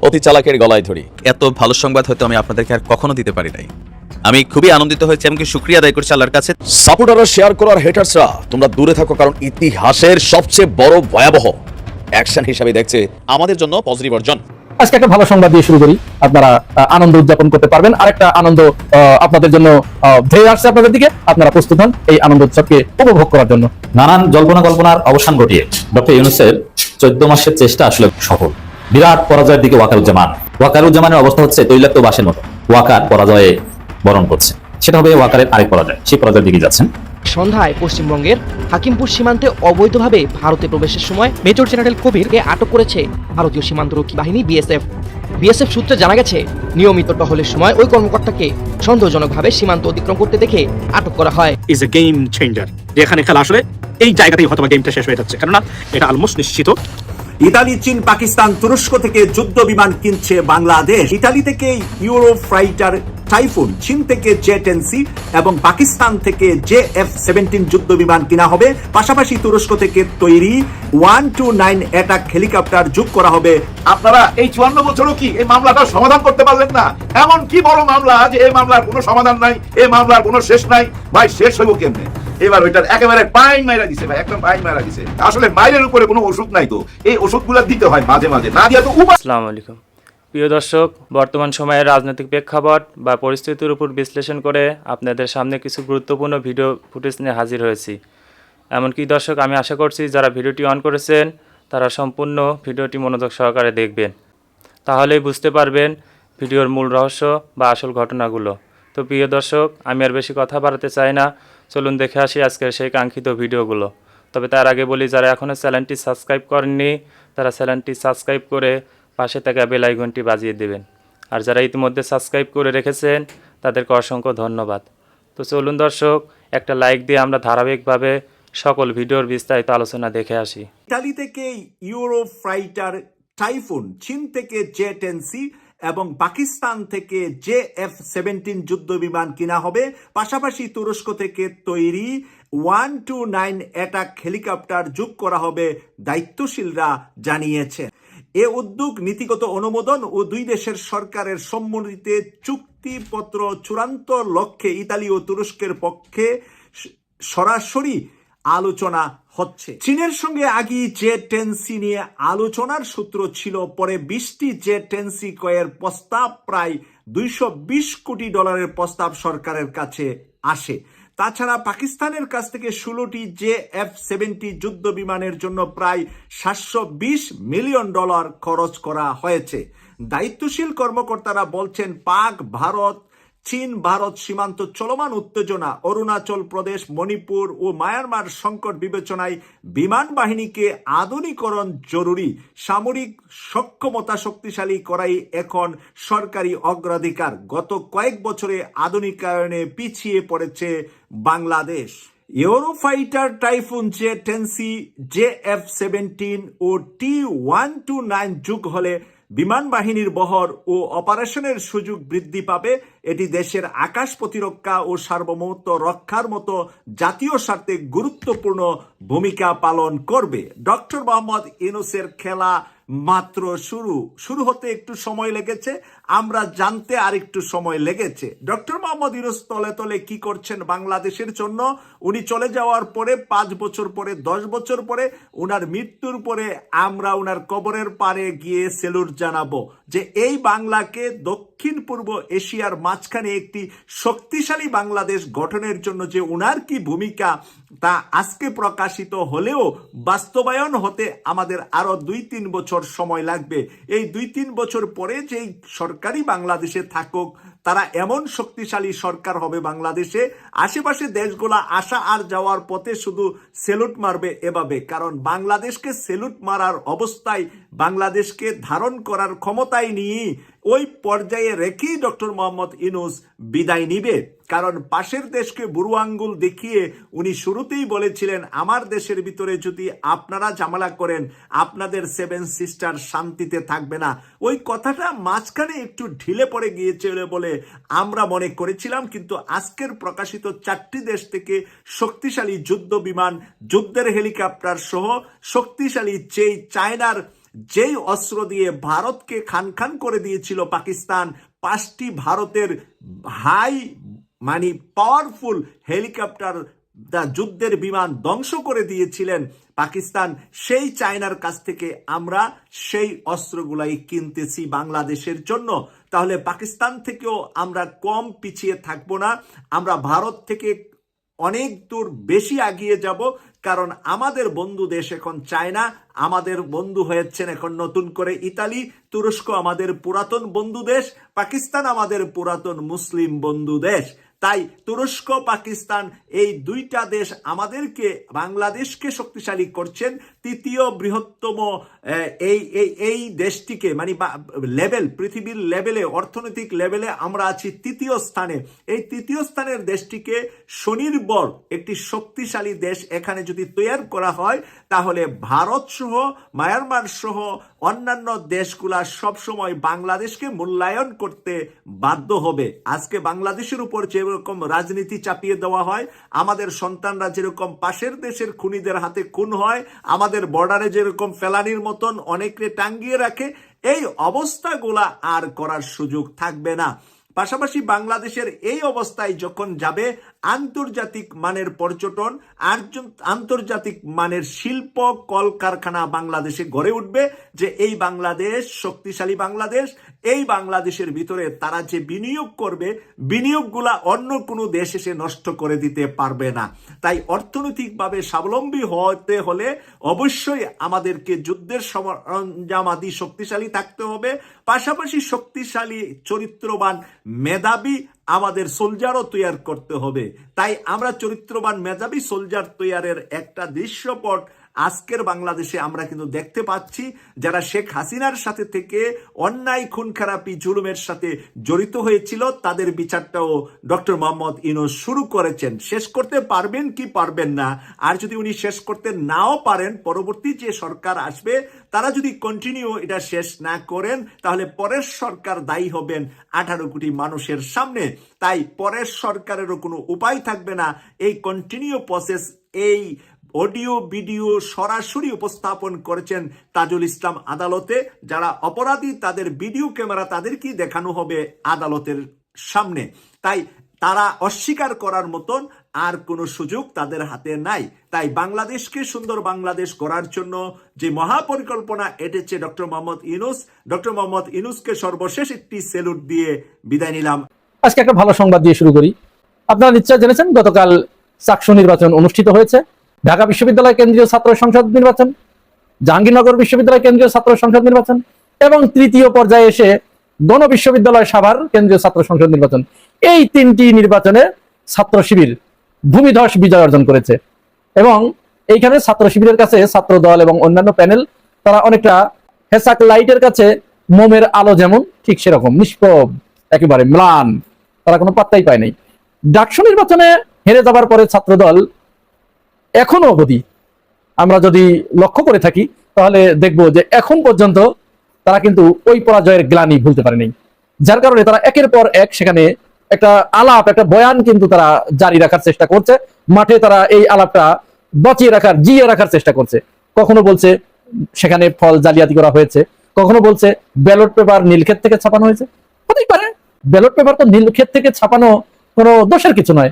অতি চালাকের গলায় ধরি। এত ভালো সংবাদ হয়তো আমি আপনাদেরকে আর কখনো দিতে পারি নাই। আমি খুবই আনন্দিত হয়েছি, এমনকি শুকরিয়া আদায় করছি আল্লাহর কাছে। সাপোর্টাররা শেয়ার করার হেটার্সরা তোমরা দূরে থাকো, কারণ ইতিহাসের সবচেয়ে বড় ভয়াবহ অ্যাকশন হিসাবে দেখছে আমাদের জন্য পজিটিভ অর্জন। আজকে একটা ভালো সংবাদ দিয়ে শুরু করি। আপনারা আনন্দ উদযাপন করতে পারবেন। আরেকটা আনন্দ আপনাদের জন্য ধেয়ে আসছে আপনাদের দিকে। আপনারা প্রস্তুত হন এই আনন্দ উৎসবকে উপভোগ করার জন্য। নানান জল্পনা কল্পনার অবসান ঘটিয়ে ডক্টর ইউনূসের 14 মাসের চেষ্টা আসলে সফল। বিরাট পরাজয়ের দিকে ওয়াকারুজ্জামানের অবস্থা হচ্ছে তৈলাক্ত বাঁশের মতো। ওয়াকার পরাজয়ে বরণ করছে, সেটা হবে ওয়াকারের আরেক পরাজয়। সেই পরাজয়ের দিকে যাচ্ছেন। সন্ধ্যায় পশ্চিমবঙ্গের হাকিমপুর সীমান্তে অবৈধভাবে ভারতে প্রবেশের সময় মেজর জেনারেল কবিরকে আটক করেছে ভারতীয় সীমান্তরক্ষী বাহিনী বিএসএফ সূত্রে জানা গেছে, নিয়মিত টহলের সময় ওই কর্মকর্তাকে সন্দেহজনকভাবে সীমান্ত অতিক্রম করতে দেখে আটক করা হয়। Is a game changer. এখানে খেলা আসলে এই জায়গাতেই হয়তো গেমটা শেষ হয়ে যাচ্ছে, কেননা এটা অলমোস্ট নিশ্চিত। ইতালি, চীন, পাকিস্তান, তুরস্ক থেকে যুদ্ধ বিমান কিনছে বাংলাদেশ। ইতালি থেকে ইউরো ফাইটার টাইফুন, চীন থেকে জে-10সি এবং পাকিস্তান থেকে JF-17 যুদ্ধ বিমান কিনা হবে। পাশাপাশি তুরস্ক থেকে তৈরি 129 অ্যাটাক হেলিকপ্টার যোগ করা হবে। আপনারা এই 54 বছরও কি এই মামলাটা সমাধান করতে পারলেন না? এমন কি বড় মামলা যে এই মামলার কোনো সমাধান নাই, এই মামলার কোনো শেষ নাই? ভাই শেষ হইব কেমনে? এবার ওইটার একেবারে পাইন মাইরা দিছে ভাই, একদম পাইন মাইরা দিছে। আসলে মাইরের উপরে কোনো ওষুধ নাই, তো এই ওষুধগুলো দিতে হয় মাঝে মাঝে, না দিয়া তো উপায়। আসসালামু আলাইকুম প্রিয় দর্শক, বর্তমান সময়ের রাজনৈতিক প্রেক্ষাপট বা পরিস্থিতির উপর বিশ্লেষণ করে আপনাদের সামনে কিছু গুরুত্বপূর্ণ ভিডিও ফুটেজ নিয়ে হাজির হয়েছি। এমনকি দর্শক, আমি আশা করছি যারা ভিডিওটি অন করেছেন তারা সম্পূর্ণ ভিডিওটি মনোযোগ সহকারে দেখবেন, তাহলেই বুঝতে পারবেন ভিডিওর মূল রহস্য বা আসল ঘটনাগুলো। তো প্রিয় দর্শক, আমি আর বেশি কথা বাড়াতে চাই না, চলুন দেখে আসি আজকের সেই কাঙ্ক্ষিত ভিডিওগুলো। তবে তার আগে বলি, যারা এখনও চ্যানেলটি সাবস্ক্রাইব করেননি তারা চ্যানেলটি সাবস্ক্রাইব করে পাশে থাকা বেল আইকনটি বাজিয়ে দেবেন। আর যারা ইতিমধ্যে সাবস্ক্রাইব করে রেখেছেন তাদেরকে অসংখ্য ধন্যবাদ। তো চলুন দর্শক, একটা লাইক দিয়ে আমরা ধারাবাহিকভাবে সকল ভিডিওর বিস্তারিত আলোচনা দেখে আসি। ইতালি থেকে ইউরো ফাইটার টাইফুন, চীন থেকে জে-10সি এবং পাকিস্তান থেকে JF-17 যুদ্ধ বিমান কিনা হবে। পাশাপাশি তুরস্ক থেকে তৈরি 129 অ্যাটাক হেলিকপ্টার যোগ করা হবে, দায়িত্বশীলরা জানিয়েছে। এ উদ্যোগ নীতিগত অনুমোদন ও দুই দেশের সরকারের সম্মতিতে চুক্তিপত্র চূড়ান্ত লক্ষ্যে ইতালি ও তুরস্কের পক্ষে সরাসরি আলোচনা হচ্ছে। চীনের সঙ্গে আগে জে-10সি নিয়ে আলোচনার সূত্র ছিল, পরে 20টি জে-10সি ক্রয়ের প্রস্তাব, প্রায় $220 কোটি প্রস্তাব সরকারের কাছে আসে। তাছাড়া পাকিস্তানের কাছ থেকে 16টি JF-17 যুদ্ধ বিমানের জন্য প্রায় $720 মিলিয়ন খরচ করা হয়েছে। দায়িত্বশীল কর্মকর্তারা বলছেন, পাক চীন ভারত সীমান্ত চলমান উত্তেজনা, অরুণাচল প্রদেশ, মণিপুর ও মায়ানমার সংকট বিবেচনায় বিমান বাহিনীকে আধুনিকরণ জরুরি। সামরিক সক্ষমতা শক্তিশালী করাই এখন সরকারি অগ্রাধিকার। গত কয়েক বছরে আধুনিকায়নে পিছিয়ে পড়েছে বাংলাদেশ। ইউরোফাইটার টাইফুন, জে-10সি, JF-17 ও T-129 যুগ হলে বিমান বাহিনীর বহর ও অপারেশনের সুযোগ বৃদ্ধি পাবে। এটি দেশের আকাশ প্রতিরক্ষা ও সার্বভৌমত্ব রক্ষার মতো জাতীয় স্বার্থে গুরুত্বপূর্ণ ভূমিকা পালন করবে। ডক্টর মোহাম্মদ ইউনূসের খেলা মাত্র শুরু হতে একটু সময় লেগেছে, আমরা জানতে আর একটু সময় লেগেছে। ডক্টর মোহাম্মদ ইউনূস তলে তলে কি করছেন বাংলাদেশের জন্য। উনি চলে যাওয়ার পরে 5 বছর পরে, 10 বছর পরে, উনার মৃত্যুর পরে আমরা উনার কবরের পারে গিয়ে সেলুট জানাবো যে এই বাংলাকে দক্ষিণ পূর্ব এশিয়ার মাঝখানে একটি শক্তিশালী বাংলাদেশ গঠনের জন্য যে উনার কি ভূমিকা, তা আজকে প্রকাশিত হলেও বাস্তবায়ন হতে আমাদের আরো 2-3 বছর সময় লাগবে। এই 2-3 বছর পরে যেই সরকারি বাংলাদেশে থাকুক, তারা এমন শক্তিশালী সরকার হবে বাংলাদেশে, আশেপাশে দেশগুলা আসা আর যাওয়ার পথে শুধু সেলুট মারবে এভাবে। কারণ বাংলাদেশকে সেলুট মারার অবস্থায়, বাংলাদেশকে ধারণ করার ক্ষমতায় নিয়ে ওই পর্যায়ে রেখেই ডক্টর মোহাম্মদ ইউনূস বিদায় নিবে। কারণ পাশের দেশকে বুড়ো আঙ্গুল দেখিয়ে উনি শুরুতেই বলেছিলেন, আমার দেশের ভিতরে যদি আপনারা ঝামেলা করেন, আপনাদের 7 সিস্টার শান্তিতে থাকবে না। ওই কথাটা মাঝখানে একটু ঢিলে পড়ে গিয়েছিল বলে আমরা মনে করেছিলাম, কিন্তু আজকের প্রকাশিত 4টি দেশ থেকে শক্তিশালী যুদ্ধ বিমান, যুদ্ধের হেলিকপ্টার সহ শক্তিশালী চায়নার যেই অস্ত্র দিয়ে ভারতকে খান খান করে দিয়েছিল পাকিস্তান, 5টি ভারতের হাই মানে পাওয়ারফুল হেলিকপ্টার যুদ্ধের বিমান ধ্বংস করে দিয়েছিলেন পাকিস্তান, সেই চায়নার কাছ থেকে আমরা সেই অস্ত্রগুলাই কিনতেছি বাংলাদেশের জন্য। তাহলে পাকিস্তান থেকেও আমরা কম পিছিয়ে থাকবো না, আমরা ভারত থেকে অনেক দূর বেশি এগিয়ে যাব, কারণ আমাদের বন্ধু দেশ এখন চায়না, আমাদের বন্ধু হয়েছেন এখন নতুন করে ইতালি, তুরস্ক আমাদের পুরাতন বন্ধু দেশ, পাকিস্তান আমাদের পুরাতন মুসলিম বন্ধু দেশ। তাই তুরস্ক পাকিস্তান এই দুইটা দেশ আমাদেরকে বাংলাদেশকে শক্তিশালী করছেন। তৃতীয় বৃহত্তম এই দেশটিকে মানে লেভেল, পৃথিবীর লেভেলে, অর্থনৈতিক লেভেলে আমরা আছি তৃতীয় স্থানে। এই তৃতীয় স্থানের দেশটিকে স্বনির্ভর একটি শক্তিশালী দেশ এখানে যদি তৈরি করা হয়, তাহলে ভারত সহ মায়ানমার সহ অন্যান্য দেশগুলা সবসময় বাংলাদেশকে মূল্যায়ন করতে বাধ্য হবে। আজকে বাংলাদেশের উপর যেরকম রাজনীতি চাপিয়ে দেওয়া হয়, আমাদের সন্তানরা যেরকম পাশের দেশের খুনিদের হাতে খুন হয়, আমাদের বর্ডারে যেরকম ফেলানির মতন অনেকে টাঙ্গিয়ে রাখে, এই অবস্থাগুলা আর করার সুযোগ থাকবে না। পাশাপাশি বাংলাদেশের এই অবস্থায় যখন যাবে, আন্তর্জাতিক মানের পর্যটন, আন্তর্জাতিক মানের শিল্প কলকারখানা বাংলাদেশে গড়ে উঠবে, যে এই বাংলাদেশ শক্তিশালী বাংলাদেশ, এই বাংলাদেশের ভিতরে তারা যে বিনিয়োগ করবে, বিনিয়োগগুলা অন্য কোনো দেশ এসে নষ্ট করে দিতে পারবে না। তাই অর্থনৈতিকভাবে স্বাবলম্বী হতে হলে অবশ্যই আমাদেরকে যুদ্ধের সরঞ্জামাদি শক্তিশালী থাকতে হবে, পাশাপাশি শক্তিশালী চরিত্রবান মেধাবী আমাদের সোলজারও তৈরি করতে হবে। তাই আমরা চরিত্রবান মেধাবী সোলজার তৈয়ারের একটা দৃশ্যপট আজকের বাংলাদেশে আমরা কিন্তু দেখতে পাচ্ছি। যারা শেখ হাসিনার সাথে থেকে অন্যায় খুন খারাপি জুলুমের সাথে জড়িত হয়েছিল, তাদের বিচারটাও ডক্টর মোহাম্মদ ইউনূস শুরু করেছেন। শেষ করতে পারবেন কি পারবেন না, আর যদি উনি শেষ করতে নাও পারেন, পরবর্তী যে সরকার আসবে তারা যদি কন্টিনিউ এটা শেষ না করেন, তাহলে পরের সরকার দায়ী হবেন 18 কোটি মানুষের সামনে। তাই পরের সরকারেরও কোনো উপায় থাকবে না এই কন্টিনিউ প্রসেস। এই অডিও ভিডিও সরাসরি উপস্থাপন করেছেন তাজুল ইসলাম আদালতে। যারা অপরাধী তাদের ভিডিও ক্যামেরা তাদেরকেই দেখানো হবে আদালতের সামনে। তাই তারা অস্বীকার করার মতন আর কোনো সুযোগ তাদের হাতে নাই। তাই বাংলাদেশকে সুন্দর বাংলাদেশ গড়ার জন্য যে মহাপরিকল্পনা এঁটেছে ডক্টর মোহাম্মদ ইউনূস, ডক্টর মোহাম্মদ ইউনূসকে সর্বশেষ একটি স্যালুট দিয়ে বিদায় নিলাম। আজকে একটা ভালো সংবাদ দিয়ে শুরু করি। আপনারা নিশ্চয় জেনেছেন গতকাল চাকসু নির্বাচন অনুষ্ঠিত হয়েছে। ঢাকা বিশ্ববিদ্যালয় কেন্দ্রীয় ছাত্র সংসদ নির্বাচন, জাহাঙ্গীরনগর বিশ্ববিদ্যালয় কেন্দ্রীয় ছাত্র সংসদ নির্বাচন এবং তৃতীয় পর্যায়ে এসে গণ বিশ্ববিদ্যালয় সাভার কেন্দ্রীয় ছাত্র সংসদ নির্বাচন। এই 3টি নির্বাচনে ছাত্র শিবির ভূমিধস বিজয় অর্জন করেছে এবং এইখানে ছাত্র শিবিরের কাছে ছাত্র দল এবং অন্যান্য প্যানেল তারা অনেকটা হেসাক লাইটের কাছে মোমের আলো যেমন, ঠিক সেরকম নিষ্প্রভ, একেবারে ম্লান, তারা কোনো পাত্তাই পায় নাই। ডাকসু নির্বাচনে হেরে যাবার পরে ছাত্র দল এখনো অবধি আমরা যদি লক্ষ্য করে থাকি তাহলে দেখব যে এখন পর্যন্ত তারা কিন্তু ওই পরাজয়ের গ্লানি ভুলতে পারেনি, যার কারণে তারা একের পর এক সেখানে একটা আলাপ, একটা বয়ান কিন্তু তারা জারি রাখার চেষ্টা করছে। মাঠে তারা এই আলাপটা বাঁচিয়ে রাখার, জিয়ে রাখার চেষ্টা করছে। কখনো বলছে সেখানে ফল জালিয়াতি করা হয়েছে, কখনো বলছে ব্যালট পেপার নীলক্ষেত থেকে ছাপানো হয়েছে। হতেই পারে, ব্যালট পেপার তো নীলক্ষেত থেকে ছাপানো কোনো দোষের কিছু নয়।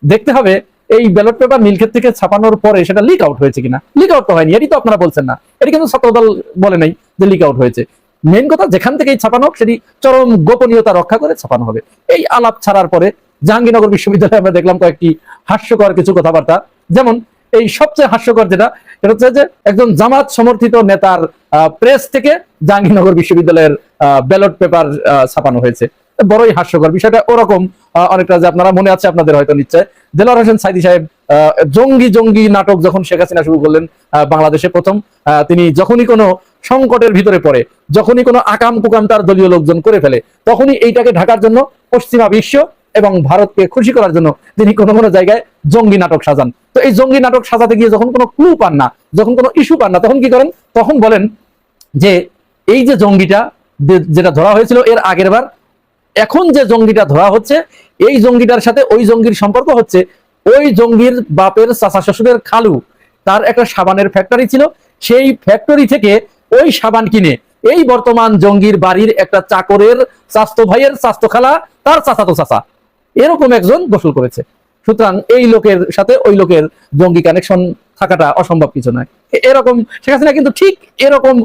দেখতে হবে এই ব্যালট পেপার নীলক্ষেত থেকে ছাপানোর পরে সেটা লিক আউট হয়েছে কিনা। লিক আউট তো হয়নি, এটি তো আপনারা বলছেন না, এটি কিন্তু ছাত্রদল বলে নাই যে লিক আউট হয়েছে। মেন কথা যেখান থেকেই ছাপানো হোক সেটি চরম গোপনীয়তা রক্ষা করে ছাপানো হবে। এই আলাপ ছাড়ার পরে জাহাঙ্গীরনগর বিশ্ববিদ্যালয়ে আমরা দেখলাম কয়েকটি হাস্যকর কিছু কথাবার্তা। যেমন এই সবচেয়ে হাস্যকর যেটা, সেটা হচ্ছে যে একজন জামাত সমর্থিত নেতার প্রেস থেকে জাহাঙ্গীরনগর বিশ্ববিদ্যালয়ের ব্যালট পেপার ছাপানো হয়েছে। বড়ই হাস্যকর বিষয়টা। ওরকম অনেকটা যে আপনারা মনে আছে আপনাদের হয়তো নিশ্চয়, দেলোয়ার হোসেন সাইদী সাহেব জঙ্গি নাটক যখন শেখ হাসিনা শুরু করলেন বাংলাদেশে প্রথম, তিনি যখনই কোনো সংকটের ভিতরে পড়ে, যখনই কোনো আকাম কুকাম তার দলীয় লোকজন করে ফেলে, তখনই এইটাকে ঢাকার জন্য পশ্চিমা বিশ্ব এবং ভারতকে খুশি করার জন্য তিনি কোনো কোনো জায়গায় জঙ্গি নাটক সাজান। তো এই জঙ্গি নাটক সাজাতে গিয়ে যখন কোনো ক্লু পান না, যখন কোনো ইস্যু পান না, তখন কি করেন? তখন বলেন যে এই যে জঙ্গিটা যেটা ধরা হয়েছিল এর আগের বার, এখন যে জঙ্গিটা ধরা হচ্ছে এই জঙ্গিটার সাথে ওই জঙ্গির সম্পর্ক হচ্ছে ওই জঙ্গির বাপের চাচা শ্বশুরের খালু, তার একটা সাবানের ফ্যাক্টরি ছিল, সেই ফ্যাক্টরি থেকে ওই সাবান কিনে এই বর্তমান জঙ্গির বাড়ির একটা চাকরের স্বাস্থ্য ভাইয়ের স্বাস্থ্য খালা তার চাচাতো চাচা এরকম একজন গোসল করেছে। সুতরাং এই লোকের সাথে ওই লোকের জঙ্গি কানেকশন থাকাটা অসম্ভব কিছু নয়। এরকম শেখ হাসিনা কিন্তু ঠিক এরকম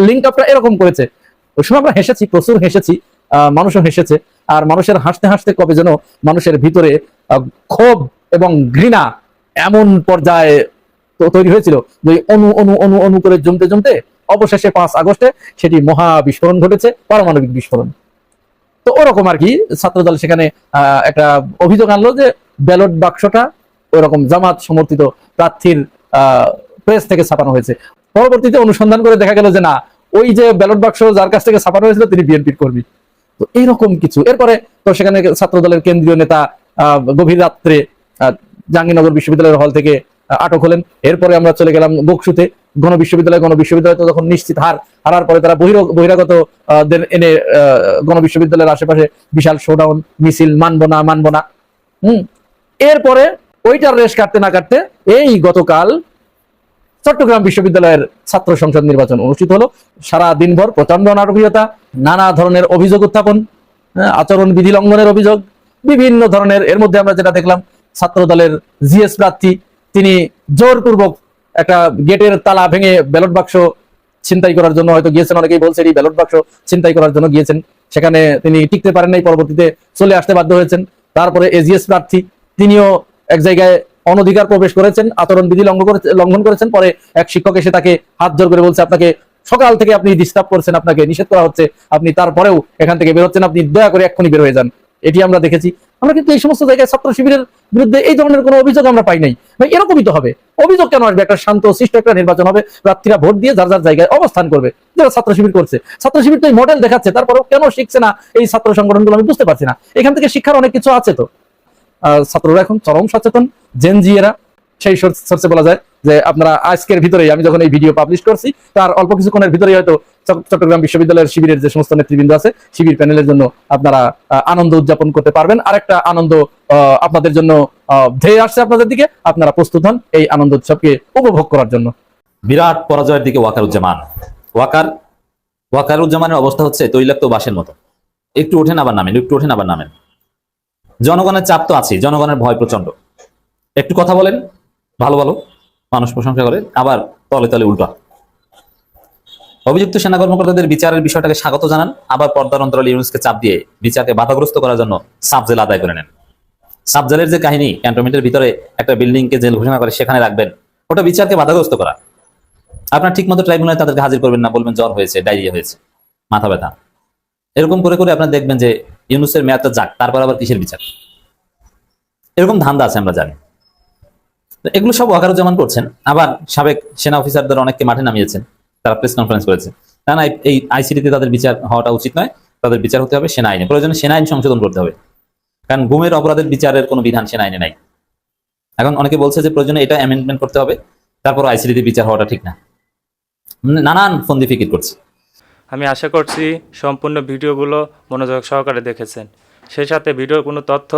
লিঙ্ক আপটা এরকম করেছে। ওই সময় আমরা হেসেছি, প্রচুর হেসেছি, মানুষও হেসেছে। আর মানুষের হাসতে হাসতে কবে যেন মানুষের ভিতরে ক্ষোভ এবং ঘৃণা এমন পর্যায়ে তৈরি হয়েছিল যে অনু অনু অনু অনু করে জমতে জমতে অবশেষে 5 আগস্টে সেটি মহা বিস্ফোরণ ঘটেছে, পারমাণবিক বিস্ফোরণ। তো ওরকম আর কি ছাত্রদল সেখানে একটা অভিযোগ আনলো যে ব্যালট বাক্সটা ওরকম জামাত সমর্থিত প্রার্থীর প্রেস থেকে ছাপানো হয়েছে। পরবর্তীতে অনুসন্ধান করে দেখা গেল যে না, ওই যে ব্যালট বাক্স যার কাছ থেকে ছাপানো হয়েছিল তিনি বিএনপির কর্মী। তো এইরকম কিছু। এরপরে তো সেখানে ছাত্রদলের কেন্দ্রীয় নেতা গভীর রাত্রে জাহাঙ্গীরনগর বিশ্ববিদ্যালয়ের হল থেকে আটক হলেন। এরপরে আমরা চলে গেলাম গোকসুতে, গণবিশ্ববিদ্যালয় তো তখন নিশ্চিত হারার পরে তারা বহিরাগত এনে গণবিশ্ববিদ্যালয়ের আশেপাশে বিশাল শোডাউন মিছিল, মানবো না। এরপরে ওইটার রেশ কাটতে না কাটতে এই গতকাল চট্টগ্রাম বিশ্ববিদ্যালয়ের ছাত্র সংসদ নির্বাচন অনুষ্ঠিত হলো। সারা দিনভর প্রচন্ড নাটকীয়তা, নানা ধরনের অভিযোগ উত্থাপন, আচরণ বিধি লঙ্ঘনের অভিযোগ, বিভিন্ন ধরনের। এর মধ্যে আমরা যেটা দেখলাম, ছাত্র দলের জিএস প্রার্থী তিনি জোরপূর্বক একটা গেটের তালা ভেঙে ব্যালট বাক্স ছিনতাই করার জন্য হয়তো গিয়েছেন, অনেকেই বলছেন এই ব্যালট বাক্স ছিনতাই করার জন্য গিয়েছেন। সেখানে তিনি টিকতে পারেন নাই, পরবর্তীতে চলে আসতে বাধ্য হয়েছেন। তারপরে এজিএস প্রার্থী তিনিও এক জায়গায় অনধিকার প্রবেশ করেছেন, আচরণ বিধি লঙ্ঘন করেছেন। পরে এক শিক্ষক এসে তাকে হাত জোর করে বলছে, আপনাকে সকাল থেকে আপনি ডিস্টার্ব করছেন, আপনাকে নিষেধ করা হচ্ছে, আপনি তারপরেও এখান থেকে বের হচ্ছেন, আপনি দয়া করে এক্ষুনি বের হয়ে যান। এটি আমরা দেখেছি। আমরা কিন্তু এই সমস্ত জায়গায় ছাত্র শিবিরের বিরুদ্ধে এই ধরনের কোনো অভিযোগ আমরা পাই নাই। ভাই এরকমই তো হবে। অভিযোগ কেন আসবে? একটা শান্ত শিষ্ট একটা নির্বাচন হবে, প্রার্থীরা ভোট দিয়ে যার যার জায়গায় অবস্থান করবে, যারা ছাত্র শিবির করছে। ছাত্র শিবির তো এই মডেল দেখাচ্ছে, তারপরেও কেন শিখছে না এই ছাত্র সংগঠনগুলো আমি বুঝতে পারছি না। এখান থেকে শিক্ষার অনেক কিছু আছে। তো ছাত্ররা এখন চরম সচেতন, জেনজিয়েরা। সেই সোর্সে বলা যায় যে আপনারা আজকের ভিতরেই, আমি যখন এই ভিডিও পাবলিশ করছি তার অল্প কিছুক্ষণের ভিতরেই হয়তো চট্টগ্রাম বিশ্ববিদ্যালয়ের শিবিরের যে সমস্ত নেতৃবৃন্দ আছে, শিবির প্যানেলের জন্য আপনারা আনন্দ উদযাপন করতে পারবেন। আরেকটা আনন্দ আপনাদের জন্য ধেয়ে আসছে আপনাদের দিকে, আপনারা প্রস্তুত হন এই আনন্দ উৎসবকে উপভোগ করার জন্য। বিরাট পরাজয়ের দিকে ওয়াকারুজ্জামান। ওয়াকারুজ্জামানের অবস্থা হচ্ছে তৈলাক্ত বাঁশের মতো, একটু ওঠেন আবার নামেন, একটু ওঠেন আবার নামেন। জনগণের চাপ তো আছে, জনগণের ভয় প্রচন্ড। একটু কথা বলেন ভালো ভালো, মানুষ প্রশংসা করে, আবার তলে তলে উল্টা। অভিযুক্ত সেনা কর্মকর্তাদের বিচারের বিষয়টাকে স্বাগত জানান, আবার পর্দার অন্তরালে ইউনুসকে চাপ দিয়ে বিচারকে বাধাগ্রস্ত করার জন্য সাবজেল আদায় করে নেন। সাবজেলের যে কাহিনী, ক্যান্টনমেন্টের ভিতরে একটা বিল্ডিংকে জেল ঘোষণা করে সেখানে রাখবেন, ওটা বিচারকে বাধাগ্রস্ত করা। আপনার ঠিক মতো ট্রাইব্যুনালে তাদেরকে হাজির করবেন না, বলবেন জ্বর হয়েছে, ডায়রিয়া হয়েছে, মাথা ব্যথা। এরকম করে করে আপনার দেখবেন যে ইউনুসের মেয়াদটা যাক, তারপর আবার কিসের বিচার। এরকম ধান্দা আছে, আমরা জানি। এগুলো সব ওয়াকারুজ্জামান করছেন। আবার সাবেক সেনা অফিসারদের অনেককে মাঠে নামিয়েছেন, তারা প্রেস কনফারেন্স করেছে। না না, এই আইসিটিতে তাদের বিচার হওয়াটা উচিত নয়, তাদের বিচার হতে হবে সেনা আইনে, প্রয়োজনে সেনা আইন সংশোধন করতে হবে। কারণ গুমের অপরাধের বিচারের কোনো বিধান সেনা আইনে নাই। এখন অনেকে বলছে যে প্রয়োজনে এটা অ্যামেন্ডমেন্ট করতে হবে, তারপর আইসিটিতে বিচার হওয়াটা ঠিক না। নানান ফন্দি ফিকির করছে। আমি আশা করছি সম্পূর্ণ ভিডিওগুলো মনোযোগ সহকারে দেখেছেন। সেই সাথে ভিডিওর কোনো তথ্য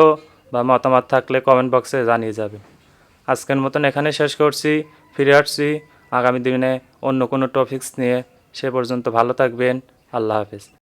বা মতামত থাকলে কমেন্ট বক্সে জানিয়ে যাবেন। আজকের মতন এখানে শেষ করছি, ফিরে আসছি আগামী দিনে অন্য কোনো টপিকস নিয়ে। সে পর্যন্ত ভালো থাকবেন। আল্লাহ হাফেজ।